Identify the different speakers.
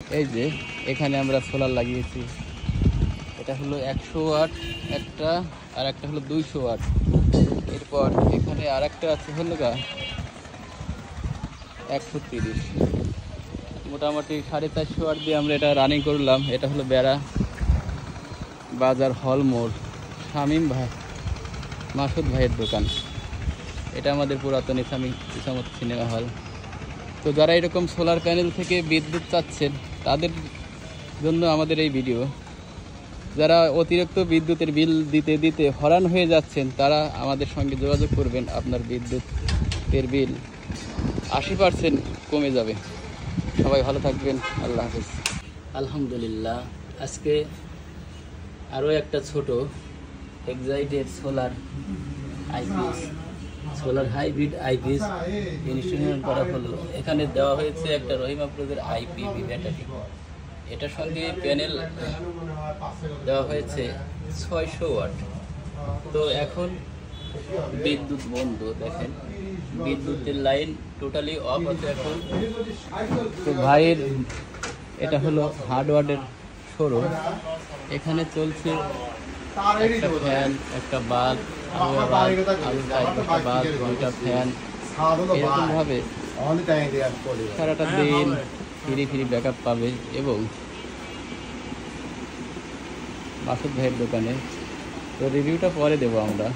Speaker 1: এই যে এখানে আমরা সোলার লাগিয়েছি, এটা হলো 100 ওয়াট একটা, আর একটা হলো 200 ওয়াট। এরপর এখানে আর একটা আছে হলো 130, মোটামুটি 450 ওয়াট দিয়ে আমরা এটা রানিং করলাম। এটা হলো বেড়া বাজার হল মোড়, শামীম ভাই মাসুদ ভাইয়ের দোকান। এটা আমাদের পুরাতন ইসামত সিনেমা হল। তো যারা এরকম সোলার প্যানেল থেকে বিদ্যুৎ চাচ্ছেন তাদের জন্য আমাদের এই ভিডিও। যারা অতিরিক্ত বিদ্যুতের বিল দিতে দিতে হয়রান হয়ে যাচ্ছেন তারা আমাদের সঙ্গে যোগাযোগ করবেন, আপনার বিদ্যুতের বিল 80% কমে যাবে। সবাই ভালো থাকবেন, আল্লাহ হাফেজ। আলহামদুলিল্লাহ, আজকে আরও একটা ছোট excited solar IPS, solar hybrid IPS installation করা হলো। এখানে দেওয়া হয়েছে একটা রহিমা প্রোজের আইপিভি ব্যাটারি, এটার সঙ্গে প্যানেল দেওয়া হয়েছে 600 ওয়াট। তো এখন বিদ্যুৎ বন্ধ, দেখেন বিদ্যুতের লাইন টোটালি অফ আছে এখন। তো ভাইয়ের এটা হলো হার্ডওয়ার্ডের শোরুম, এখানে চলছে একটা ফ্যান, একটা বাল্ব, বাল্ব, দুইটা ফ্যান, এরকমভাবে সারাটা দিন ফ্রি ব্যাকআপ পাবে। এবং মাসুদ ভাইয়ের দোকানে তো রিভিউটা পরে দেবো আমরা।